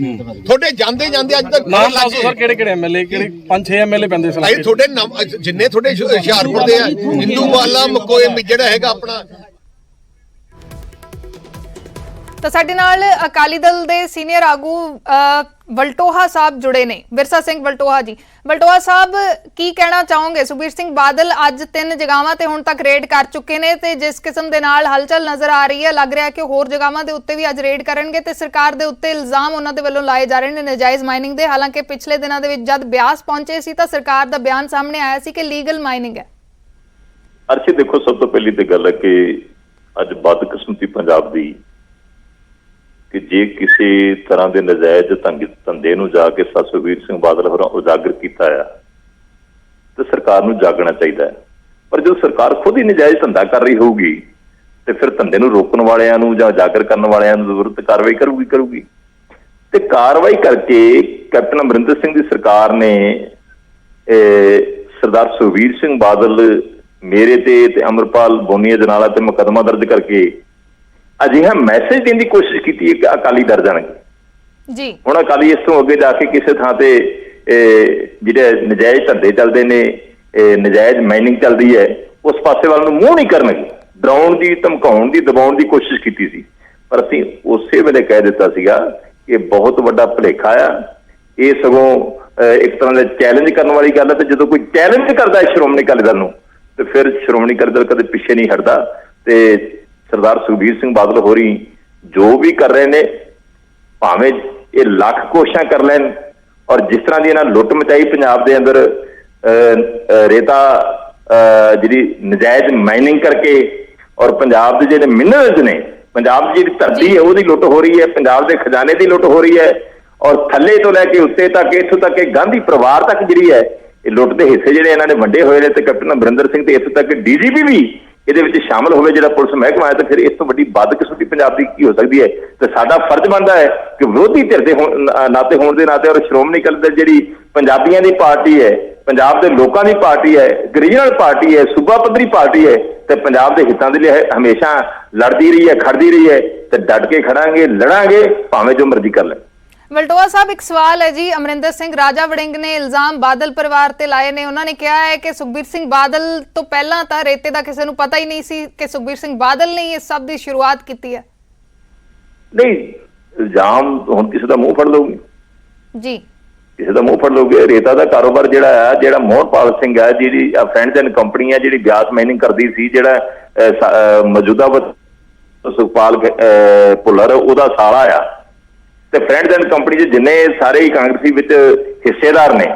ਤੁਹਾਡੇ ਜਾਂਦੇ ਅੱਜ ਤੱਕ ਨਾਮ ਦੱਸੋ ਸਰ ਕਿਹੜੇ MLA ਕਿਹੜੇ 5-6 MLA ਪੈਂਦੇ ਸਰ ਤੁਹਾਡੇ ਜਿੰਨੇ ਤੁਹਾਡੇ ਹੁਸ਼ਿਆਰਪੁਰ ਦੇ ਆ ਹਿੰਦੂਵਾਲਾ ਮਕੋਏ ਜਿਹੜਾ ਹੈਗਾ ਆਪਣਾ। ਤਾਂ ਸਾਡੇ ਨਾਲ ਅਕਾਲੀ ਦਲ ਦੇ ਸੀਨੀਅਰ ਆਗੂ ਵਲਟੋਹਾ ਸਾਹਿਬ ਜੁੜੇ ਨੇ। ਵਿਰਸਾ ਸਿੰਘ ਵਲਟੋਹਾ ਜੀ, ਵਲਟੋਹਾ ਸਾਹਿਬ ਕੀ ਕਹਿਣਾ ਚਾਹੋਗੇ? ਸੁਖਬੀਰ ਸਿੰਘ ਬਾਦਲ ਅੱਜ 3 ਜਗ੍ਹਾਵਾਂ ਤੇ ਹੁਣ ਤੱਕ ਰੇਡ ਕਰ ਚੁੱਕੇ ਨੇ ਤੇ ਜਿਸ ਕਿਸਮ ਦੇ ਨਾਲ ਹਲਚਲ ਨਜ਼ਰ ਆ ਰਹੀ ਹੈ ਲੱਗ ਰਿਹਾ ਕਿ ਹੋਰ ਜਗ੍ਹਾਵਾਂ ਦੇ ਉੱਤੇ ਵੀ ਅੱਜ ਰੇਡ ਕਰਨਗੇ ਤੇ ਸਰਕਾਰ ਦੇ ਉੱਤੇ ਇਲਜ਼ਾਮ ਉਹਨਾਂ ਦੇ ਵੱਲੋਂ ਲਾਏ ਜਾ ਰਹੇ ਨੇ ਨਾਜਾਇਜ਼ ਮਾਈਨਿੰਗ ਦੇ। ਹਾਲਾਂਕਿ ਪਿਛਲੇ ਦਿਨਾਂ ਦੇ ਵਿੱਚ ਜਦ ਬਿਆਸ ਪਹੁੰਚੇ ਸੀ ਤਾਂ ਸਰਕਾਰ ਦਾ ਬਿਆਨ ਸਾਹਮਣੇ ਆਇਆ ਸੀ ਕਿ ਲੀਗਲ ਮਾਈਨਿੰਗ ਹੈ। ਅਰਸ਼ੀ ਦੇਖੋ ਸਭ ਤੋਂ ਪਹਿਲੀ ਤੇ ਗੱਲ ਹੈ ਕਿ ਅੱਜ ਬਦਕਿਸਮਤੀ ਪੰਜਾਬ ਦੀ ਕਿ ਜੇ ਕਿਸੇ ਤਰ੍ਹਾਂ ਦੇ ਨਜਾਇਜ਼ ਧੰਦੇ ਨੂੰ ਜਾ ਕੇ ਸੁਖਬੀਰ ਸਿੰਘ ਬਾਦਲ ਹੋਰਾਂ ਉਜਾਗਰ ਕੀਤਾ ਆ ਤੇ ਸਰਕਾਰ ਨੂੰ ਜਾਗਣਾ ਚਾਹੀਦਾ ਹੈ। ਪਰ ਜਦੋਂ ਸਰਕਾਰ ਖੁਦ ਹੀ ਨਜਾਇਜ਼ ਧੰਦਾ ਕਰ ਰਹੀ ਹੋਊਗੀ ਤੇ ਫਿਰ ਧੰਦੇ ਨੂੰ ਰੋਕਣ ਵਾਲਿਆਂ ਨੂੰ ਜਾਂ ਉਜਾਗਰ ਕਰਨ ਵਾਲਿਆਂ ਨੂੰ ਵਿਰੁੱਧ ਕਾਰਵਾਈ ਕਰੂਗੀ। ਤੇ ਕਾਰਵਾਈ ਕਰਕੇ ਕੈਪਟਨ ਅਮਰਿੰਦਰ ਸਿੰਘ ਦੀ ਸਰਕਾਰ ਨੇ ਸਰਦਾਰ ਸੁਖਬੀਰ ਸਿੰਘ ਬਾਦਲ ਮੇਰੇ ਤੇ ਅਮਰਪਾਲ ਬੋਨੀਆ ਜਨਾਲਾ ਤੇ ਮੁਕੱਦਮਾ ਦਰਜ ਕਰਕੇ ਅਜਿਹਾ ਮੈਸੇਜ ਦੇਣ ਦੀ ਕੋਸ਼ਿਸ਼ ਕੀਤੀ ਹੈ ਕਿ ਅਕਾਲੀ ਡਰ ਜਾਣਗੇ ਜੀ। ਹੁਣ ਅਕਾਲੀ ਇਸ ਤੋਂ ਅੱਗੇ ਜਾ ਕੇ ਕਿਸੇ ਥਾਂ ਤੇ ਜਿਹੜੇ ਨਜਾਇਜ਼ ਧੰਦੇ ਚੱਲਦੇ ਨੇ, ਨਜਾਇਜ਼ ਮਾਈਨਿੰਗ ਚੱਲਦੀ ਹੈ, ਉਸ ਪਾਸੇ ਵੱਲ ਨੂੰ ਮੂੰਹ ਨਹੀਂ ਕਰਨਗੇ। ਡਰਾਉਣ ਦੀ, ਧਮਕਾਉਣ ਦੀ, ਦਬਾਉਣ ਦੀ ਕੋਸ਼ਿਸ਼ ਕੀਤੀ ਸੀ, ਪਰ ਅਸੀਂ ਉਸੇ ਵੇਲੇ ਕਹਿ ਦਿੱਤਾ ਸੀਗਾ ਕਿ ਬਹੁਤ ਵੱਡਾ ਭੁਲੇਖਾ ਆ, ਇਹ ਸਗੋਂ ਇੱਕ ਤਰ੍ਹਾਂ ਦਾ ਚੈਲੰਜ ਕਰਨ ਵਾਲੀ ਗੱਲ ਹੈ। ਤੇ ਜਦੋਂ ਕੋਈ ਚੈਲੰਜ ਕਰਦਾ ਹੈ ਸ਼੍ਰੋਮਣੀ ਅਕਾਲੀ ਦਲ ਨੂੰ, ਤੇ ਫਿਰ ਸ਼੍ਰੋਮਣੀ ਅਕਾਲੀ ਦਲ ਕਦੇ ਪਿੱਛੇ ਨਹੀਂ ਹਟਦਾ। ਤੇ ਸਰਦਾਰ ਸੁਖਬੀਰ ਸਿੰਘ ਬਾਦਲ ਹੋਰੀ ਜੋ ਵੀ ਕਰ ਰਹੇ ਨੇ, ਭਾਵੇਂ ਇਹ ਲੱਖ ਕੋਸ਼ਿਸ਼ਾਂ ਕਰ ਲੈਣ, ਔਰ ਜਿਸ ਤਰ੍ਹਾਂ ਦੀ ਇਹਨਾਂ ਲੁੱਟ ਮਚਾਈ ਪੰਜਾਬ ਦੇ ਅੰਦਰ, ਰੇਤਾ ਜਿਹੜੀ ਨਜਾਇਜ਼ ਮਾਈਨਿੰਗ ਕਰਕੇ, ਔਰ ਪੰਜਾਬ ਦੇ ਜਿਹੜੇ ਮਿਨਰਲਸ ਨੇ, ਪੰਜਾਬ ਦੀ ਜਿਹੜੀ ਧਰਤੀ ਹੈ ਉਹਦੀ ਲੁੱਟ ਹੋ ਰਹੀ ਹੈ, ਪੰਜਾਬ ਦੇ ਖਜ਼ਾਨੇ ਦੀ ਲੁੱਟ ਹੋ ਰਹੀ ਹੈ, ਔਰ ਥੱਲੇ ਤੋਂ ਲੈ ਕੇ ਉੱਤੇ ਤੱਕ, ਇੱਥੋਂ ਤੱਕ ਕਿ ਗਾਂਧੀ ਪਰਿਵਾਰ ਤੱਕ ਜਿਹੜੀ ਹੈ ਇਹ ਲੁੱਟ ਦੇ ਹਿੱਸੇ ਜਿਹੜੇ ਇਹਨਾਂ ਨੇ ਵੰਡੇ ਹੋਏ ਨੇ। ਤੇ ਕੈਪਟਨ ਅਮਰਿੰਦਰ ਸਿੰਘ ਤੇ ਇੱਥੋਂ ਤੱਕ DGP ਵੀ ਇਹਦੇ ਵਿੱਚ ਸ਼ਾਮਲ ਹੋਵੇ, ਜਿਹੜਾ ਪੁਲਿਸ ਮਹਿਕਮਾ ਹੈ, ਤਾਂ ਫਿਰ ਇਸ ਤੋਂ ਵੱਡੀ ਬਦਕਿਸਮਤੀ ਪੰਜਾਬ ਦੀ ਕੀ ਹੋ ਸਕਦੀ ਹੈ। ਤੇ ਸਾਡਾ ਫਰਜ਼ ਬਣਦਾ ਹੈ ਕਿ ਵਿਰੋਧੀ ਧਿਰ ਦੇ ਨਾਤੇ ਹੋਣ ਦੇ ਨਾਤੇ, ਔਰ ਸ਼੍ਰੋਮਣੀ ਅਕਾਲੀ ਦਲ ਜਿਹੜੀ ਪੰਜਾਬੀਆਂ ਦੀ ਪਾਰਟੀ ਹੈ, ਪੰਜਾਬ ਦੇ ਲੋਕਾਂ ਦੀ ਪਾਰਟੀ ਹੈ, ਰੀਜਨਲ ਪਾਰਟੀ ਹੈ, ਸੂਬਾ ਪੱਧਰੀ ਪਾਰਟੀ ਹੈ, ਤੇ ਪੰਜਾਬ ਦੇ ਹਿੱਤਾਂ ਦੇ ਲਈ ਹਮੇਸ਼ਾ ਲੜਦੀ ਰਹੀ ਹੈ, ਖੜਦੀ ਰਹੀ ਹੈ, ਤੇ ਡਟ ਕੇ ਖੜਾਂਗੇ, ਲੜਾਂਗੇ, ਭਾਵੇਂ ਜੋ ਮਰਜ਼ੀ ਕਰ ਲੈ। ਵਲਟੋਆ ਸਾਹਿਬ, ਇੱਕ ਸਵਾਲ ਹੈ ਜੀ। ਅਮਰਿੰਦਰ ਸਿੰਘ ਰਾਜਾ ਵੜਿੰਗ ਨੇ ਇਲਜ਼ਾਮ ਬਾਦਲ ਪਰਿਵਾਰ ਤੇ ਲਾਏ ਨੇ। ਉਹਨਾਂ ਨੇ ਕਿਹਾ ਹੈ ਕਿ ਸੁਖਬੀਰ ਸਿੰਘ ਬਾਦਲ ਤੋਂ ਪਹਿਲਾਂ ਤਾਂ ਰੇਤੇ ਦਾ ਕਿਸੇ ਨੂੰ ਪਤਾ ਹੀ ਨਹੀਂ ਸੀ, ਕਿ ਸੁਖਬੀਰ ਸਿੰਘ ਬਾਦਲ ਨੇ ਇਸ ਸਭ ਦੀ ਸ਼ੁਰੂਆਤ ਕੀਤੀ ਹੈ। ਨਹੀਂ, ਇਲਜ਼ਾਮ ਹੁਣ ਕਿਸੇ ਦਾ ਮੂੰਹ ਫੜ ਲਓਗੇ ਜੀ, ਕਿਸੇ ਦਾ ਮੂੰਹ ਫੜ ਲਓਗੇ। ਰੇਤਾ ਦਾ ਕਾਰੋਬਾਰ ਜਿਹੜਾ ਮੋਹਨਪਾਲ ਸਿੰਘ ਹੈ, ਜਿਹੜੀ ਫਰੈਂਡਸ ਐਂਡ ਕੰਪਨੀ ਹੈ, ਜਿਹੜੀ ਬਿਆਸ ਮਾਈਨਿੰਗ ਕਰਦੀ ਸੀ, ਜਿਹੜਾ ਮੌਜੂਦਾ ਸੁਖਪਾਲ ਭੁੱਲਰ ਉਹਦਾ ਸਾਲਾ ਆ, ਤੇ ਫਰੈਂਡਸ ਐਂਡ ਕੰਪਨੀ 'ਚ ਜਿੰਨੇ ਸਾਰੇ ਹੀ ਕਾਂਗਰਸੀ ਵਿੱਚ ਹਿੱਸੇਦਾਰ ਨੇ,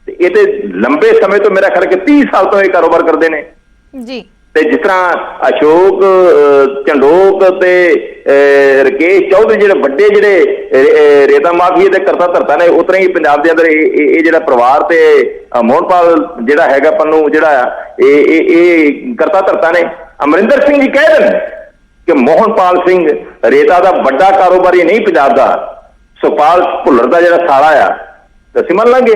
ਤੇ ਇਹ ਤੇ ਲੰਬੇ ਸਮੇਂ ਤੋਂ, ਮੇਰਾ ਖਿਆਲ ਕਿ 30 ਸਾਲ ਤੋਂ ਇਹ ਕਾਰੋਬਾਰ ਕਰਦੇ ਨੇ ਜੀ। ਤੇ ਜਿਸ ਤਰ੍ਹਾਂ ਅਸ਼ੋਕ ਝੰਡੋਕ ਤੇ ਰਕੇਸ਼ ਚੌਧਰੀ ਜਿਹੜੇ ਵੱਡੇ ਜਿਹੜੇ ਰੇਤਾ ਮਾਫੀਏ ਦੇ ਕਰਤਾ ਧਰਤਾ ਨੇ, ਉਤਰੇ ਹੀ ਪੰਜਾਬ ਦੇ ਅੰਦਰ ਇਹ ਜਿਹੜਾ ਪਰਿਵਾਰ ਤੇ ਮੋਹਨਪਾਲ ਜਿਹੜਾ ਹੈਗਾ ਪੰਨੂ, ਜਿਹੜਾ ਇਹ ਕਰਤਾ ਧਰਤਾ ਨੇ। ਅਮਰਿੰਦਰ ਸਿੰਘ ਜੀ ਕਹਿ ਦੇਣ ਕਿ ਮੋਹਨਪਾਲ ਸਿੰਘ ਰੇਤਾ ਦਾ ਵੱਡਾ ਕਾਰੋਬਾਰੀ ਨਹੀਂ ਪੰਜਾਬ ਦਾ, ਸੁਖਪਾਲ ਭੁੱਲਰ ਦਾ ਜਿਹੜਾ ਸਾਲਾ ਆ, ਤੇ ਅਸੀਂ ਮੰਨ ਲਾਂਗੇ।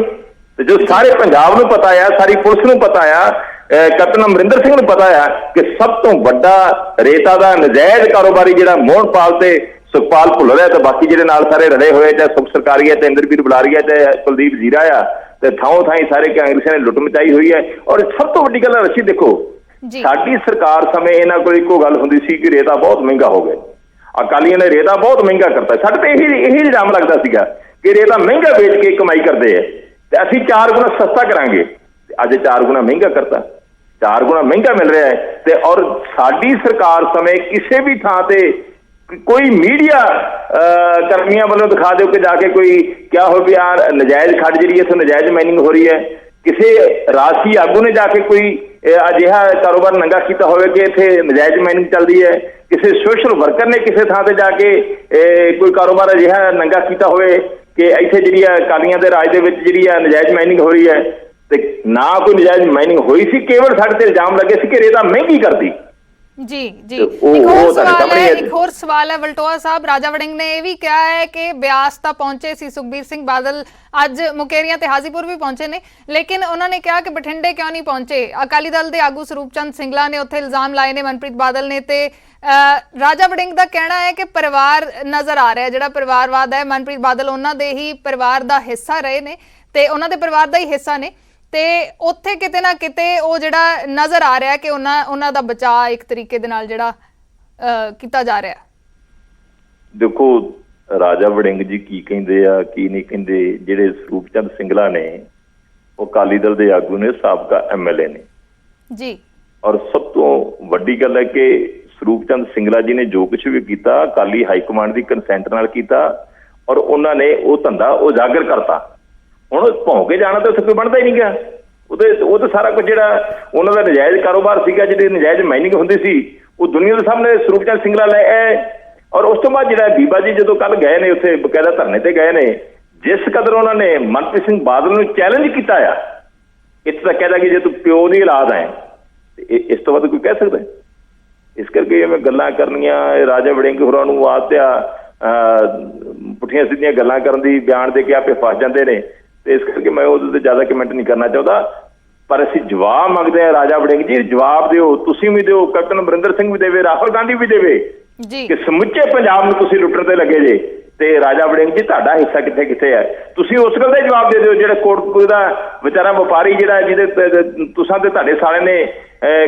ਤੇ ਜੋ ਸਾਰੇ ਪੰਜਾਬ ਨੂੰ ਪਤਾ ਆ, ਸਾਰੀ ਪੁਲਿਸ ਨੂੰ ਪਤਾ ਆ, ਕੈਪਟਨ ਅਮਰਿੰਦਰ ਸਿੰਘ ਨੂੰ ਪਤਾ ਆ ਕਿ ਸਭ ਤੋਂ ਵੱਡਾ ਰੇਤਾ ਦਾ ਨਜਾਇਜ਼ ਕਾਰੋਬਾਰੀ ਜਿਹੜਾ ਮੋਹਨਪਾਲ ਤੇ ਸੁਖਪਾਲ ਭੁੱਲਰ ਹੈ, ਤੇ ਬਾਕੀ ਜਿਹੜੇ ਨਾਲ ਸਾਰੇ ਰਲੇ ਹੋਏ, ਚਾਹੇ ਸੁਖ ਸਰਕਾਰੀ ਹੈ, ਤੇ ਇੰਦਰਵੀਰ ਬੁਲਾਰੀਆ, ਚਾਹੇ ਕੁਲਦੀਪ ਜ਼ੀਰਾ ਆ, ਤੇ ਥਾਂ ਥਾਂ ਸਾਰੇ ਕਾਂਗਰਸੀਆਂ ਨੇ ਲੁੱਟ ਮਚਾਈ ਹੋਈ ਹੈ। ਔਰ ਸਭ ਤੋਂ ਵੱਡੀ ਗੱਲ ਰਸ਼ੀ ਦੇਖੋ, ਸਾਡੀ ਸਰਕਾਰ ਸਮੇਂ ਇਹਨਾਂ ਕੋਲ ਇੱਕੋ ਗੱਲ ਹੁੰਦੀ ਸੀ ਕਿ ਰੇਤਾ ਬਹੁਤ ਮਹਿੰਗਾ ਹੋ ਗਿਆ, ਅਕਾਲੀਆਂ ਨੇ ਰੇਤਾ ਬਹੁਤ ਮਹਿੰਗਾ ਕਰਤਾ। ਸਾਡੇ ਤੇ ਇਹੀ ਇਲਜ਼ਾਮ ਲੱਗਦਾ ਸੀਗਾ ਕਿ ਰੇਤਾ ਮਹਿੰਗਾ ਵੇਚ ਕੇ ਕਮਾਈ ਕਰਦੇ ਆ, ਤੇ ਅਸੀਂ 4 ਗੁਣਾ ਸਸਤਾ ਕਰਾਂਗੇ। ਅੱਜ 4 ਗੁਣਾ ਮਹਿੰਗਾ ਕਰਤਾ, 4 ਗੁਣਾ ਮਹਿੰਗਾ ਮਿਲ ਰਿਹਾ ਹੈ। ਤੇ ਔਰ ਸਾਡੀ ਸਰਕਾਰ ਸਮੇਂ ਕਿਸੇ ਵੀ ਥਾਂ ਤੇ ਕੋਈ ਮੀਡੀਆ ਕਰਮੀਆਂ ਵੱਲੋਂ ਦਿਖਾ ਦਿਓ ਕਿ ਜਾ ਕੇ ਕੋਈ ਕਿਹਾ ਹੋ ਵੀ ਯਾਰ ਨਜਾਇਜ਼ ਖੱਡ ਜਿਹੜੀ ਇੱਥੋਂ ਨਜਾਇਜ਼ ਮਾਈਨਿੰਗ ਹੋ ਰਹੀ ਹੈ, ਕਿਸੇ ਰਾਜਸੀ ਆਗੂ ਨੇ ਜਾ ਕੇ ਕੋਈ ਅਜਿਹਾ ਕਾਰੋਬਾਰ ਨੰਗਾ ਕੀਤਾ ਹੋਵੇ ਕਿ ਇੱਥੇ ਨਜਾਇਜ਼ ਮਾਈਨਿੰਗ ਚੱਲਦੀ ਹੈ, ਕਿਸੇ ਸੋਸ਼ਲ ਵਰਕਰ ਨੇ ਕਿਸੇ ਥਾਂ ਤੇ ਜਾ ਕੇ ਕੋਈ ਕਾਰੋਬਾਰ ਅਜਿਹਾ ਨੰਗਾ ਕੀਤਾ ਹੋਵੇ ਕਿ ਇੱਥੇ ਜਿਹੜੀ ਆ ਅਕਾਲੀਆਂ ਦੇ ਰਾਜ ਦੇ ਵਿੱਚ ਜਿਹੜੀ ਆ ਨਜਾਇਜ਼ ਮਾਈਨਿੰਗ ਹੋ ਰਹੀ ਹੈ, ਤੇ ਨਾ ਕੋਈ ਨਜਾਇਜ਼ ਮਾਈਨਿੰਗ ਹੋਈ ਸੀ, ਕੇਵਲ ਸਾਡੇ ਤੇ ਇਲਜ਼ਾਮ ਲੱਗੇ ਸੀ ਕਿ ਰੇਤਾ ਮਹਿੰਗੀ ਕਰਦੀ। ਜੀ ਜੀ, ਇੱਕ ਹੋਰ ਸਵਾਲ ਹੈ ਵਲਟੋਆ ਸਾਹਿਬ। ਰਾਜਾ ਵੜਿੰਗ ਨੇ ਇਹ ਵੀ ਕਿਹਾ ਹੈ ਕਿ ਬਿਆਸ ਤਾਂ ਪਹੁੰਚੇ ਸੀ ਸੁਖਬੀਰ ਸਿੰਘ ਬਾਦਲ, ਅੱਜ ਮੁਕੇਰੀਆਂ ਤੇ ਹਾਜੀਪੁਰ ਵੀ ਪਹੁੰਚੇ ਨੇ, ਲੇਕਿਨ ਉਹਨਾਂ ਨੇ ਕਿਹਾ ਕਿ ਬਠਿੰਡੇ ਕਿਉਂ ਨਹੀਂ ਪਹੁੰਚੇ। ਅਕਾਲੀ ਦਲ ਦੇ ਆਗੂ ਸਰੂਪ ਚੰਦ ਸਿੰਗਲਾ ਨੇ ਉੱਥੇ ਇਲਜ਼ਾਮ ਲਾਏ ਨੇ ਮਨਪ੍ਰੀਤ ਬਾਦਲ ਨੇ, ਤੇ ਰਾਜਾ ਵੜਿੰਗ ਦਾ ਕਹਿਣਾ ਹੈ ਕਿ ਪਰਿਵਾਰ ਨਜ਼ਰ ਆ ਰਿਹਾ, ਜਿਹੜਾ ਪਰਿਵਾਰਵਾਦ ਹੈ, ਮਨਪ੍ਰੀਤ ਬਾਦਲ ਉਹਨਾਂ ਦੇ ਹੀ ਪਰਿਵਾਰ ਦਾ ਹਿੱਸਾ ਰਹੇ ਨੇ, ਤੇ ਉਹਨਾਂ ਦੇ ਪਰਿਵਾਰ ਦਾ ਹੀ ਹਿੱਸਾ ਨੇ, ਤੇ ਉੱਥੇ ਕਿਤੇ ਨਾ ਕਿਤੇ ਉਹ ਜਿਹੜਾ ਨਜ਼ਰ ਆ ਰਿਹਾ ਕਿ ਉਹਨਾਂ ਦਾ ਬਚਾਅ ਇੱਕ ਤਰੀਕੇ ਦੇ ਨਾਲ ਜਿਹੜਾ ਕੀਤਾ ਜਾ ਰਿਹਾ। ਦੇਖੋ ਰਾਜਾ ਵੜਿੰਗ ਜੀ ਕੀ ਕਹਿੰਦੇ ਆ ਕੀ ਨਹੀਂ ਕਹਿੰਦੇ, ਜਿਹੜੇ ਸਰੂਪ ਚੰਦ ਸਿੰਗਲਾ ਨੇ ਉਹ ਅਕਾਲੀ ਦਲ ਦੇ ਆਗੂ ਨੇ, ਸਾਬਕਾ MLA ਨੇ ਜੀ। ਔਰ ਸਭ ਤੋਂ ਵੱਡੀ ਗੱਲ ਹੈ ਕਿ ਸਰੂਪ ਚੰਦ ਸਿੰਗਲਾ ਜੀ ਨੇ ਜੋ ਕੁਝ ਵੀ ਕੀਤਾ ਅਕਾਲੀ ਹਾਈ ਕਮਾਂਡ ਦੀ ਕੰਸੈਂਟ ਨਾਲ ਕੀਤਾ, ਔਰ ਉਹਨਾਂ ਨੇ ਉਹ ਧੰਦਾ ਉਜਾਗਰ ਕਰਤਾ। ਹੁਣ ਭੌਂ ਕੇ ਜਾਣਾ ਤਾਂ ਉੱਥੇ ਕੋਈ ਬਣਦਾ ਹੀ ਨਹੀਂ ਗਿਆ। ਉਹ ਤਾਂ ਸਾਰਾ ਕੁਝ ਜਿਹੜਾ ਉਹਨਾਂ ਦਾ ਨਜਾਇਜ਼ ਕਾਰੋਬਾਰ ਸੀਗਾ, ਜਿਹੜੀ ਨਜਾਇਜ਼ ਮਾਈਨਿੰਗ ਹੁੰਦੀ ਸੀ, ਉਹ ਦੁਨੀਆ ਦੇ ਸਾਹਮਣੇ ਸਰੂਪ ਚੰਦ ਸਿੰਗਲਾ ਲੈ ਆਏ। ਔਰ ਉਸ ਤੋਂ ਬਾਅਦ ਜਿਹੜਾ ਬੀਬਾ ਜੀ ਜਦੋਂ ਕੱਲ ਗਏ ਨੇ ਉੱਥੇ ਬਕਾਇਦਾ ਧਰਨੇ ਤੇ ਗਏ ਨੇ, ਜਿਸ ਕਦਰ ਉਹਨਾਂ ਨੇ ਮਨਪ੍ਰੀਤ ਸਿੰਘ ਬਾਦਲ ਨੂੰ ਚੈਲੰਜ ਕੀਤਾ ਆ, ਇੱਥੇ ਤਾਂ ਕਹਿਦਾ ਕਿ ਜੇ ਤੂੰ ਪਿਓ ਦੀ ਔਲਾਦ ਹੈ, ਇਸ ਤੋਂ ਵੱਧ ਕੋਈ ਕਹਿ ਸਕਦਾ। ਇਸ ਕਰਕੇ ਮੈਂ ਗੱਲਾਂ ਕਰਨੀਆਂ ਰਾਜਾ ਵੜਿੰਗ ਹੋਰਾਂ ਨੂੰ ਆਦਤ ਆ ਪੁੱਠੀਆਂ ਸਿੱਧੀਆਂ ਗੱਲਾਂ ਕਰਨ ਦੀ ਬਿਆਨ ਦੇ ਕੇ ਆਪੇ ਫਸ ਜਾਂਦੇ ਨੇ ਤੇ ਇਸ ਕਰਕੇ ਮੈਂ ਉਹਦੇ ਤੇ ਜ਼ਿਆਦਾ ਕਮੈਂਟ ਨਹੀਂ ਕਰਨਾ ਚਾਹੁੰਦਾ। ਪਰ ਅਸੀਂ ਜਵਾਬ ਮੰਗਦੇ ਹਾਂ ਰਾਜਾ ਵੜਿੰਗ ਜੀ, ਜਵਾਬ ਦਿਓ, ਤੁਸੀਂ ਵੀ ਦਿਓ, ਕੈਪਟਨ ਅਮਰਿੰਦਰ ਸਿੰਘ ਵੀ ਦੇਵੇ, ਰਾਹੁਲ ਗਾਂਧੀ ਵੀ ਦੇਵੇ ਜੀ ਕਿ ਸਮੁੱਚੇ ਪੰਜਾਬ ਨੂੰ ਤੁਸੀਂ ਲੁੱਟਣ ਤੇ ਲੱਗੇ ਜੇ ਤੇ ਰਾਜਾ ਵੜਿੰਗ ਜੀ ਤੁਹਾਡਾ ਹਿੱਸਾ ਕਿੱਥੇ ਕਿੱਥੇ ਹੈ। ਤੁਸੀਂ ਉਸ ਗੱਲ ਦਾ ਜਵਾਬ ਦੇ ਦਿਓ ਜਿਹੜਾ ਕੋਟਕਪੂਰੇ ਦਾ ਵਿਚਾਰਾ ਵਪਾਰੀ ਜਿਹੜਾ ਜਿਹਦੇ ਤੁਸਾਂ ਤੇ ਤੁਹਾਡੇ ਸਾਲੇ ਨੇ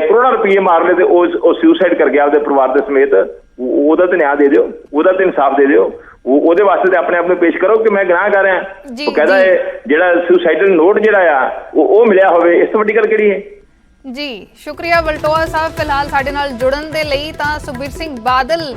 ਕਰੋੜਾਂ ਰੁਪਏ ਮਾਰ ਲਏ ਤੇ ਉਹ ਸੁਸਾਈਡ ਕਰ ਗਿਆ ਆਪਦੇ ਪਰਿਵਾਰ ਦੇ ਸਮੇਤ। ਉਹਦਾ ਤੇ ਨਿਆਂ ਦੇ ਦਿਓ, ਉਹਦਾ ਤੇ ਇਨਸਾਫ ਦੇ ਦਿਓ। ਉਹਦੇ ਵਾਸਤੇ ਤੇ ਆਪਣੇ ਆਪ ਨੂੰ ਪੇਸ਼ ਕਰੋ ਕਿ ਮੈਂ ਗੁਨਾਹ ਕਰ ਰਿਹਾ। ਉਹ ਕਹਿੰਦਾ ਹੈ ਜਿਹੜਾ ਸੁਸਾਈਡਲ ਨੋਟ ਜਿਹੜਾ ਆ ਉਹ ਮਿਲਿਆ ਹੋਵੇ, ਇਸ ਤੋਂ ਵੱਡੀ ਗੱਲ ਕਿਹੜੀ ਹੈ। ਜੀ ਸ਼ੁਕਰੀਆ ਵਲਟੋਆ ਸਾਹਿਬ ਫਿਲਹਾਲ ਸਾਡੇ ਨਾਲ ਜੁੜਨ ਦੇ ਲਈ। ਤਾਂ ਸੁਖਬੀਰ ਸਿੰਘ ਬਾਦਲ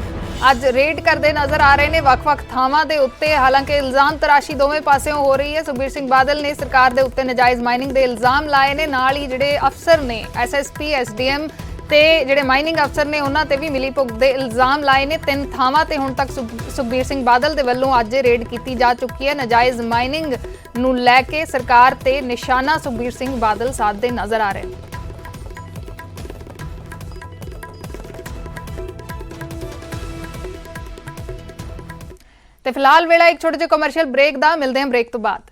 ਅੱਜ ਰੇਡ ਕਰਦੇ ਨਜ਼ਰ ਆ ਰਹੇ ਨੇ ਵੱਖ-ਵੱਖ ਥਾਵਾਂ ਦੇ ਉੱਤੇ। ਹਾਲਾਂਕਿ ਇਲਜ਼ਾਮ ਤਰਾਸ਼ੀ ਦੋਵੇਂ ਪਾਸਿਓਂ ਹੋ ਰਹੀ ਹੈ। ਸੁਖਬੀਰ ਸਿੰਘ ਬਾਦਲ ਨੇ ਸਰਕਾਰ ਦੇ ਉੱਤੇ ਨਜਾਇਜ਼ ਮਾਈਨਿੰਗ ਦੇ ਇਲਜ਼ਾਮ ਲਾਏ ਨੇ, ਨਾਲ ਹੀ ਜਿਹੜੇ ਅਫਸਰ ਨੇ ਐਸਐਸਪੀ ਐਸਡੀਐਮ ਤੇ ਜਿਹੜੇ ਮਾਈਨਿੰਗ ਅਫਸਰ ਨੇ ਉਹਨਾਂ ਤੇ ਵੀ ਮਿਲੀਭੁਗਤ ਦੇ ਇਲਜ਼ਾਮ ਲਾਏ ਨੇ। 3 ਥਾਵਾਂ ਤੇ ਹੁਣ ਤੱਕ ਸੁਖਬੀਰ ਸਿੰਘ ਬਾਦਲ ਦੇ ਵੱਲੋਂ ਅੱਜ ਰੇਡ ਕੀਤੀ ਜਾ ਚੁੱਕੀ ਹੈ। ਨਜਾਇਜ਼ ਮਾਈਨਿੰਗ ਨੂੰ ਲੈ ਕੇ ਸਰਕਾਰ ਤੇ ਨਿਸ਼ਾਨਾ ਸੁਖਬੀਰ ਸਿੰਘ ਬਾਦਲ ਸਾਧਦੇ ਨਜ਼ਰ ਆ ਰਹੇ ਨੇ। ਤੇ ਫਿਲਹਾਲ ਵੇਲਾ ਇੱਕ ਛੋਟੇ ਜਿਹੇ ਕਮਰਸ਼ੀਅਲ ਬ੍ਰੇਕ ਦਾ, ਮਿਲਦੇ ਹਾਂ ਬ੍ਰੇਕ ਤੋਂ ਬਾਅਦ।